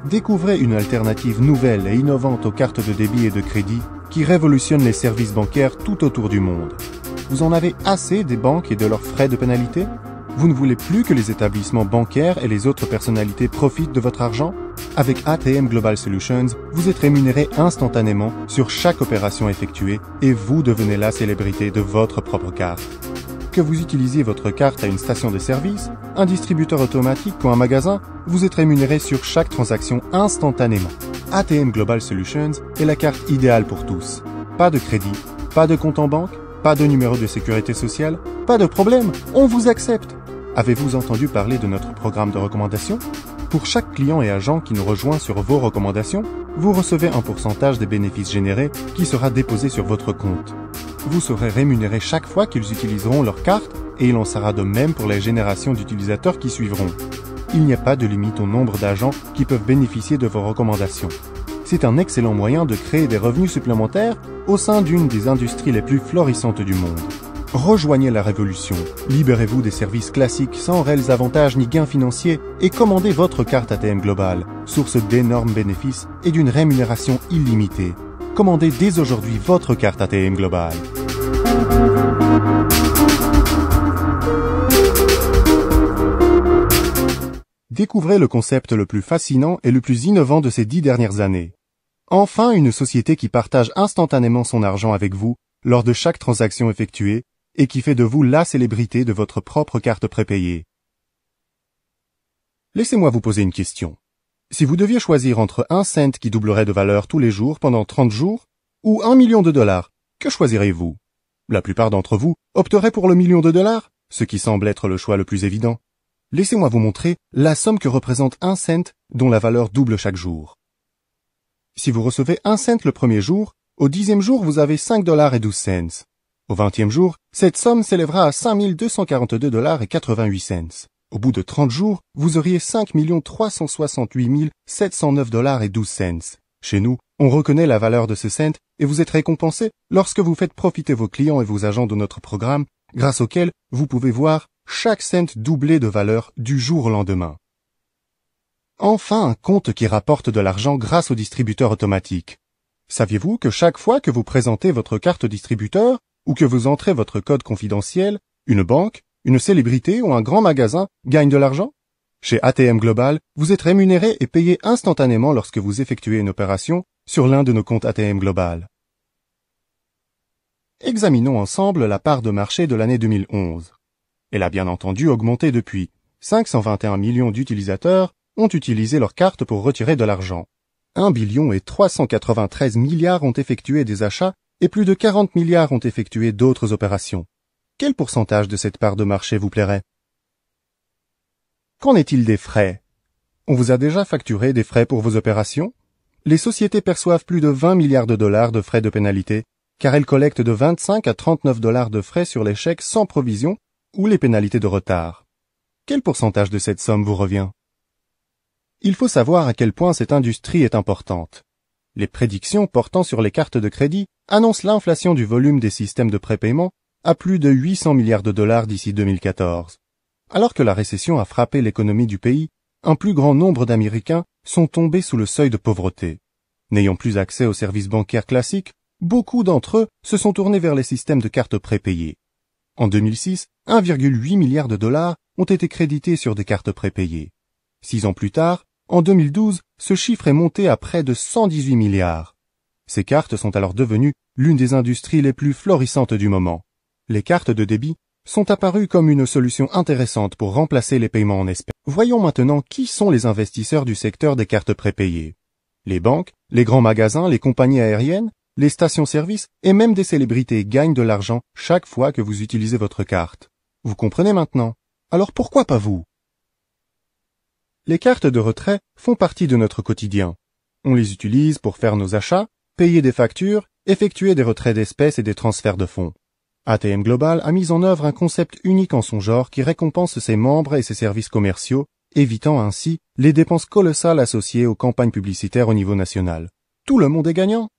Découvrez une alternative nouvelle et innovante aux cartes de débit et de crédit qui révolutionne les services bancaires tout autour du monde. Vous en avez assez des banques et de leurs frais de pénalité? Vous ne voulez plus que les établissements bancaires et les autres personnalités profitent de votre argent? Avec ATM Global Solutions, vous êtes rémunéré instantanément sur chaque opération effectuée et vous devenez la célébrité de votre propre carte. Que vous utilisiez votre carte à une station de service, un distributeur automatique ou un magasin, vous êtes rémunéré sur chaque transaction instantanément. ATM Global Solutions est la carte idéale pour tous. Pas de crédit, pas de compte en banque, pas de numéro de sécurité sociale, pas de problème, on vous accepte. Avez-vous entendu parler de notre programme de recommandation? Pour chaque client et agent qui nous rejoint sur vos recommandations, vous recevez un pourcentage des bénéfices générés qui sera déposé sur votre compte. Vous serez rémunéré chaque fois qu'ils utiliseront leur carte et il en sera de même pour les générations d'utilisateurs qui suivront. Il n'y a pas de limite au nombre d'agents qui peuvent bénéficier de vos recommandations. C'est un excellent moyen de créer des revenus supplémentaires au sein d'une des industries les plus florissantes du monde. Rejoignez la révolution, libérez-vous des services classiques sans réels avantages ni gains financiers et commandez votre carte ATM Global, source d'énormes bénéfices et d'une rémunération illimitée. Commandez dès aujourd'hui votre carte ATM Global. Découvrez le concept le plus fascinant et le plus innovant de ces 10 dernières années. Enfin, une société qui partage instantanément son argent avec vous lors de chaque transaction effectuée et qui fait de vous la célébrité de votre propre carte prépayée. Laissez-moi vous poser une question. Si vous deviez choisir entre 1 cent qui doublerait de valeur tous les jours pendant 30 jours ou 1 million de dollars, que choisirez-vous? La plupart d'entre vous opteraient pour le million de dollars, ce qui semble être le choix le plus évident. Laissez-moi vous montrer la somme que représente 1 cent dont la valeur double chaque jour. Si vous recevez 1 cent le premier jour, au 10e jour vous avez 5 dollars et 12 cents. Au 20e jour, cette somme s'élèvera à 5 242 dollars et 88 cents. Au bout de 30 jours, vous auriez 5 368 709 dollars et 12 cents. Chez nous, on reconnaît la valeur de ce cent et vous êtes récompensé lorsque vous faites profiter vos clients et vos agents de notre programme, grâce auquel vous pouvez voir chaque cent doubler de valeur du jour au lendemain. Enfin, un compte qui rapporte de l'argent grâce au distributeur automatique. Saviez-vous que chaque fois que vous présentez votre carte distributeur ou que vous entrez votre code confidentiel, une banque, une célébrité ou un grand magasin gagne de l'argent? Chez ATM Global, vous êtes rémunéré et payé instantanément lorsque vous effectuez une opération sur l'un de nos comptes ATM Global. Examinons ensemble la part de marché de l'année 2011. Elle a bien entendu augmenté depuis. 521 millions d'utilisateurs ont utilisé leur carte pour retirer de l'argent. 1 billion et 393 milliards ont effectué des achats et plus de 40 milliards ont effectué d'autres opérations. Quel pourcentage de cette part de marché vous plairait? Qu'en est-il des frais? On vous a déjà facturé des frais pour vos opérations? Les sociétés perçoivent plus de 20 milliards de dollars de frais de pénalité, car elles collectent de 25 à 39 dollars de frais sur les chèques sans provision ou les pénalités de retard. Quel pourcentage de cette somme vous revient? Il faut savoir à quel point cette industrie est importante. Les prédictions portant sur les cartes de crédit annoncent l'inflation du volume des systèmes de prépaiement à plus de 800 milliards de dollars d'ici 2014. Alors que la récession a frappé l'économie du pays, un plus grand nombre d'Américains sont tombés sous le seuil de pauvreté. N'ayant plus accès aux services bancaires classiques, beaucoup d'entre eux se sont tournés vers les systèmes de cartes prépayées. En 2006, 1,8 milliard de dollars ont été crédités sur des cartes prépayées. 6 ans plus tard, en 2012, ce chiffre est monté à près de 118 milliards. Ces cartes sont alors devenues l'une des industries les plus florissantes du moment. Les cartes de débit sont apparues comme une solution intéressante pour remplacer les paiements en espèces. Voyons maintenant qui sont les investisseurs du secteur des cartes prépayées. Les banques, les grands magasins, les compagnies aériennes, les stations-service et même des célébrités gagnent de l'argent chaque fois que vous utilisez votre carte. Vous comprenez maintenant? Alors pourquoi pas vous? Les cartes de retrait font partie de notre quotidien. On les utilise pour faire nos achats, payer des factures, effectuer des retraits d'espèces et des transferts de fonds. ATM Global a mis en œuvre un concept unique en son genre qui récompense ses membres et ses services commerciaux, évitant ainsi les dépenses colossales associées aux campagnes publicitaires au niveau national. Tout le monde est gagnant.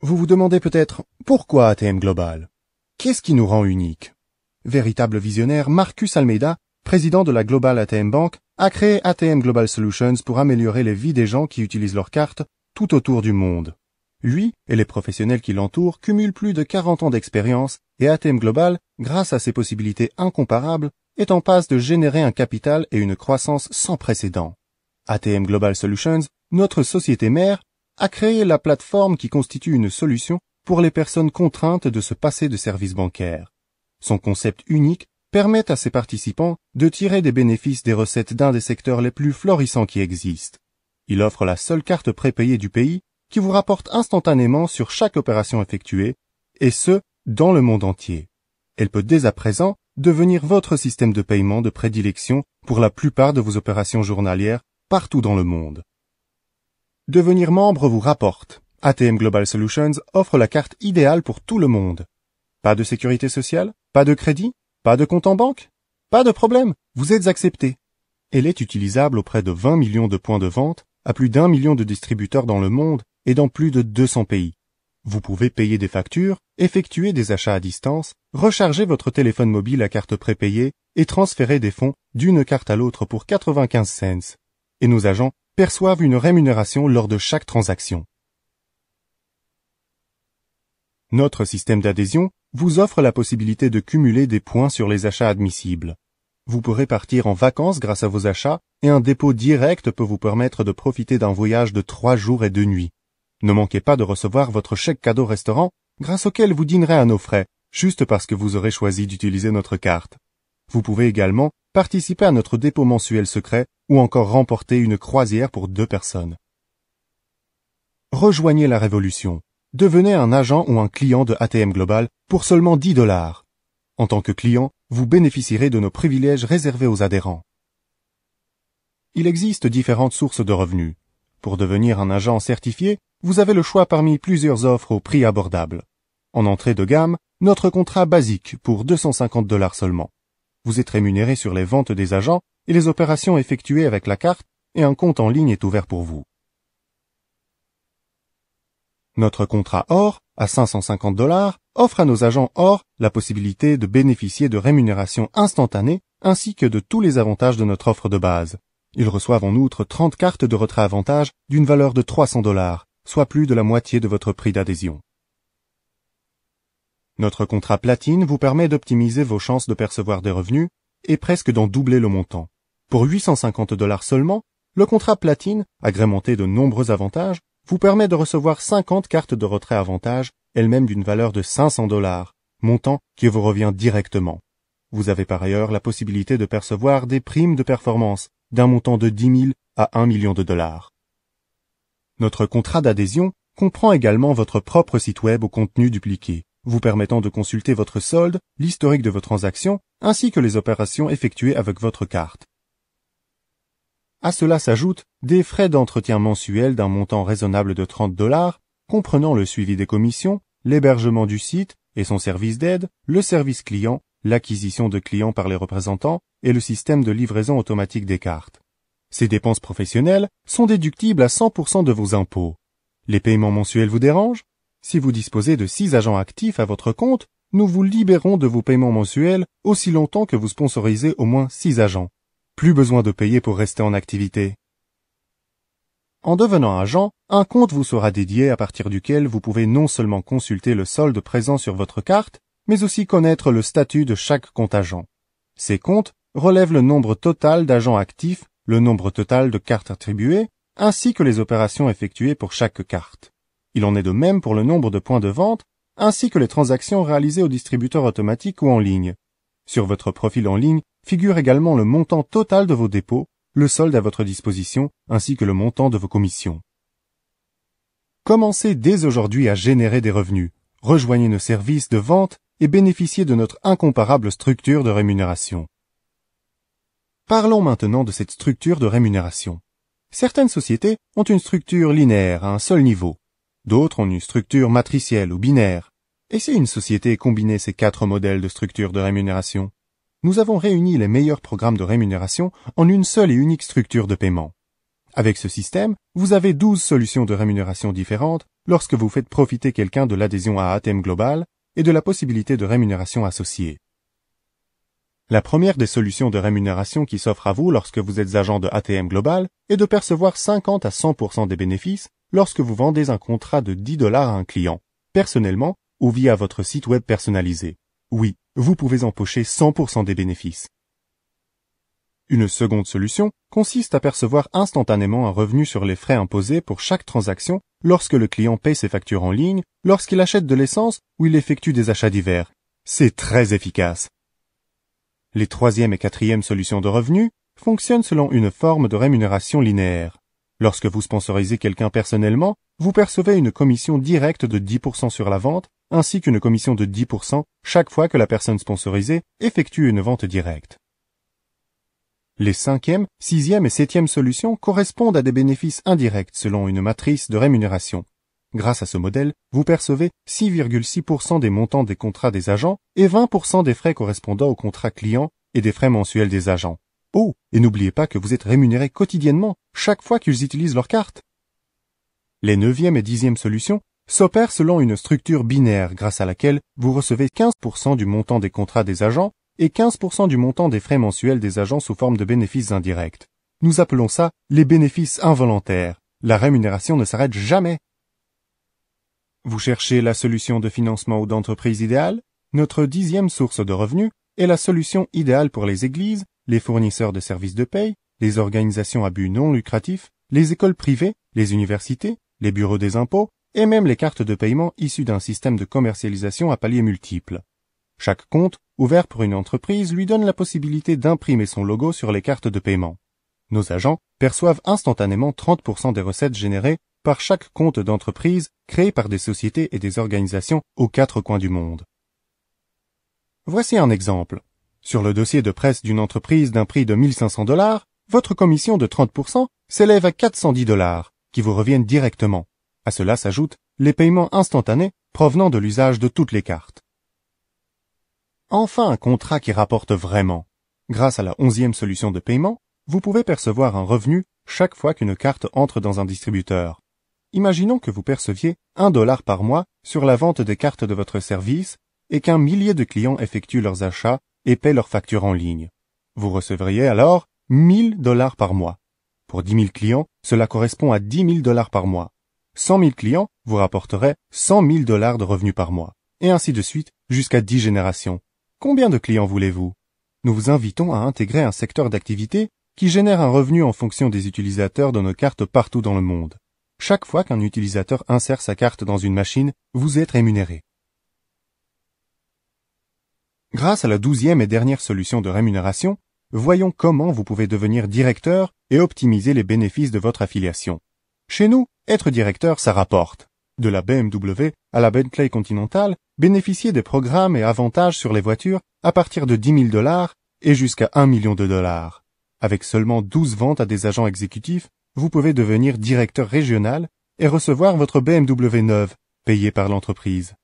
Vous vous demandez peut-être pourquoi ATM Global? Qu'est-ce qui nous rend uniques? Véritable visionnaire, Marcus Almeida, président de la Global ATM Bank, a créé ATM Global Solutions pour améliorer les vies des gens qui utilisent leurs cartes tout autour du monde. Lui et les professionnels qui l'entourent cumulent plus de 40 ans d'expérience et ATM Global, grâce à ses possibilités incomparables, est en passe de générer un capital et une croissance sans précédent. ATM Global Solutions, notre société mère, a créé la plateforme qui constitue une solution pour les personnes contraintes de se passer de services bancaires. Son concept unique permet à ses participants de tirer des bénéfices des recettes d'un des secteurs les plus florissants qui existent. Il offre la seule carte prépayée du pays qui vous rapporte instantanément sur chaque opération effectuée, et ce, dans le monde entier. Elle peut dès à présent devenir votre système de paiement de prédilection pour la plupart de vos opérations journalières partout dans le monde. Devenir membre vous rapporte. ATM Global Solutions offre la carte idéale pour tout le monde. Pas de sécurité sociale, pas de crédit, pas de compte en banque? Pas de problème, vous êtes accepté. Elle est utilisable auprès de 20 millions de points de vente, à plus d'1 million de distributeurs dans le monde et dans plus de 200 pays. Vous pouvez payer des factures, effectuer des achats à distance, recharger votre téléphone mobile à carte prépayée et transférer des fonds d'une carte à l'autre pour 95 cents. Et nos agents perçoivent une rémunération lors de chaque transaction. Notre système d'adhésion vous offre la possibilité de cumuler des points sur les achats admissibles. Vous pourrez partir en vacances grâce à vos achats et un dépôt direct peut vous permettre de profiter d'un voyage de 3 jours et 2 nuits. Ne manquez pas de recevoir votre chèque cadeau restaurant grâce auquel vous dînerez à nos frais, juste parce que vous aurez choisi d'utiliser notre carte. Vous pouvez également participer à notre dépôt mensuel secret ou encore remporter une croisière pour 2 personnes. Rejoignez la révolution. Devenez un agent ou un client de ATM Global pour seulement $10. En tant que client, vous bénéficierez de nos privilèges réservés aux adhérents. Il existe différentes sources de revenus. Pour devenir un agent certifié, vous avez le choix parmi plusieurs offres au prix abordable. En entrée de gamme, notre contrat basique pour $250 seulement. Vous êtes rémunéré sur les ventes des agents et les opérations effectuées avec la carte et un compte en ligne est ouvert pour vous. Notre contrat or, à $550, offre à nos agents or la possibilité de bénéficier de rémunérations instantanées ainsi que de tous les avantages de notre offre de base. Ils reçoivent en outre 30 cartes de retrait avantage d'une valeur de $300, soit plus de la moitié de votre prix d'adhésion. Notre contrat platine vous permet d'optimiser vos chances de percevoir des revenus et presque d'en doubler le montant. Pour $850 seulement, le contrat platine, agrémenté de nombreux avantages, vous permet de recevoir 50 cartes de retrait avantage, elles-mêmes d'une valeur de $500, montant qui vous revient directement. Vous avez par ailleurs la possibilité de percevoir des primes de performance d'un montant de 10 000 à 1 million de dollars. Notre contrat d'adhésion comprend également votre propre site web au contenu dupliqué, vous permettant de consulter votre solde, l'historique de vos transactions, ainsi que les opérations effectuées avec votre carte. À cela s'ajoutent des frais d'entretien mensuels d'un montant raisonnable de $30, comprenant le suivi des commissions, l'hébergement du site et son service d'aide, le service client, l'acquisition de clients par les représentants et le système de livraison automatique des cartes. Ces dépenses professionnelles sont déductibles à 100% de vos impôts. Les paiements mensuels vous dérangent? Si vous disposez de 6 agents actifs à votre compte, nous vous libérons de vos paiements mensuels aussi longtemps que vous sponsorisez au moins 6 agents. Plus besoin de payer pour rester en activité. En devenant agent, un compte vous sera dédié à partir duquel vous pouvez non seulement consulter le solde présent sur votre carte, mais aussi connaître le statut de chaque compte agent. Ces comptes relèvent le nombre total d'agents actifs, le nombre total de cartes attribuées, ainsi que les opérations effectuées pour chaque carte. Il en est de même pour le nombre de points de vente, ainsi que les transactions réalisées au distributeur automatique ou en ligne. Sur votre profil en ligne figure également le montant total de vos dépôts, le solde à votre disposition, ainsi que le montant de vos commissions. Commencez dès aujourd'hui à générer des revenus, rejoignez nos services de vente et bénéficiez de notre incomparable structure de rémunération. Parlons maintenant de cette structure de rémunération. Certaines sociétés ont une structure linéaire à un seul niveau. D'autres ont une structure matricielle ou binaire. Et si une société combinait ces 4 modèles de structure de rémunération? Nous avons réuni les meilleurs programmes de rémunération en une seule et unique structure de paiement. Avec ce système, vous avez 12 solutions de rémunération différentes lorsque vous faites profiter quelqu'un de l'adhésion à ATM Global et de la possibilité de rémunération associée. La première des solutions de rémunération qui s'offre à vous lorsque vous êtes agent de ATM Global est de percevoir 50 à 100% des bénéfices lorsque vous vendez un contrat de $10 à un client, personnellement ou via votre site web personnalisé. Oui, vous pouvez empocher 100% des bénéfices. Une seconde solution consiste à percevoir instantanément un revenu sur les frais imposés pour chaque transaction lorsque le client paie ses factures en ligne, lorsqu'il achète de l'essence ou il effectue des achats divers. C'est très efficace. Les troisième et quatrième solutions de revenus fonctionnent selon une forme de rémunération linéaire. Lorsque vous sponsorisez quelqu'un personnellement, vous percevez une commission directe de 10% sur la vente, ainsi qu'une commission de 10% chaque fois que la personne sponsorisée effectue une vente directe. Les cinquième, sixième et septième solutions correspondent à des bénéfices indirects selon une matrice de rémunération. Grâce à ce modèle, vous percevez 6,6% des montants des contrats des agents et 20% des frais correspondant aux contrats clients et des frais mensuels des agents. Oh, et n'oubliez pas que vous êtes rémunéré quotidiennement chaque fois qu'ils utilisent leur carte. Les neuvième et dixième solutions s'opèrent selon une structure binaire grâce à laquelle vous recevez 15% du montant des contrats des agents et 15% du montant des frais mensuels des agents sous forme de bénéfices indirects. Nous appelons ça les bénéfices involontaires. La rémunération ne s'arrête jamais. Vous cherchez la solution de financement ou d'entreprise idéale? Notre dixième source de revenus est la solution idéale pour les églises, les fournisseurs de services de paye, les organisations à but non lucratif, les écoles privées, les universités, les bureaux des impôts et même les cartes de paiement issues d'un système de commercialisation à paliers multiples. Chaque compte ouvert pour une entreprise lui donne la possibilité d'imprimer son logo sur les cartes de paiement. Nos agents perçoivent instantanément 30% des recettes générées par chaque compte d'entreprise créé par des sociétés et des organisations aux quatre coins du monde. Voici un exemple. Sur le dossier de presse d'une entreprise d'un prix de $1 500, votre commission de 30% s'élève à $410, qui vous reviennent directement. À cela s'ajoutent les paiements instantanés provenant de l'usage de toutes les cartes. Enfin, un contrat qui rapporte vraiment. Grâce à la 11e solution de paiement, vous pouvez percevoir un revenu chaque fois qu'une carte entre dans un distributeur. Imaginons que vous perceviez $1 par mois sur la vente des cartes de votre service et qu'un millier de clients effectuent leurs achats et paient leurs factures en ligne. Vous recevriez alors $1,000 par mois. Pour 10 000 clients, cela correspond à $10,000 par mois. 100 000 clients vous rapporteraient $100,000 de revenus par mois. Et ainsi de suite jusqu'à 10 générations. Combien de clients voulez-vous? Nous vous invitons à intégrer un secteur d'activité qui génère un revenu en fonction des utilisateurs de nos cartes partout dans le monde. Chaque fois qu'un utilisateur insère sa carte dans une machine, vous êtes rémunéré. Grâce à la 12e et dernière solution de rémunération, voyons comment vous pouvez devenir directeur et optimiser les bénéfices de votre affiliation. Chez nous, être directeur, ça rapporte. De la BMW à la Bentley Continental, bénéficiez des programmes et avantages sur les voitures à partir de $10,000 et jusqu'à $1 million. Avec seulement 12 ventes à des agents exécutifs, vous pouvez devenir directeur régional et recevoir votre BMW neuve, payée par l'entreprise.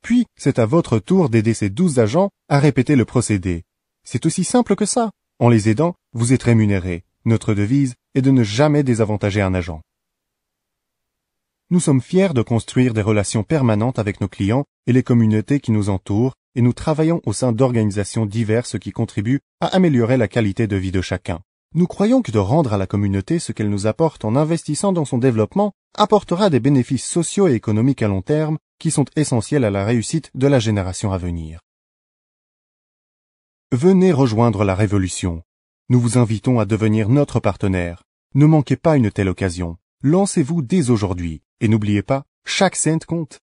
Puis, c'est à votre tour d'aider ces 12 agents à répéter le procédé. C'est aussi simple que ça. En les aidant, vous êtes rémunéré. Notre devise est de ne jamais désavantager un agent. Nous sommes fiers de construire des relations permanentes avec nos clients et les communautés qui nous entourent et nous travaillons au sein d'organisations diverses qui contribuent à améliorer la qualité de vie de chacun. Nous croyons que de rendre à la communauté ce qu'elle nous apporte en investissant dans son développement apportera des bénéfices sociaux et économiques à long terme qui sont essentiels à la réussite de la génération à venir. Venez rejoindre la révolution. Nous vous invitons à devenir notre partenaire. Ne manquez pas une telle occasion. Lancez-vous dès aujourd'hui et n'oubliez pas, chaque cent compte.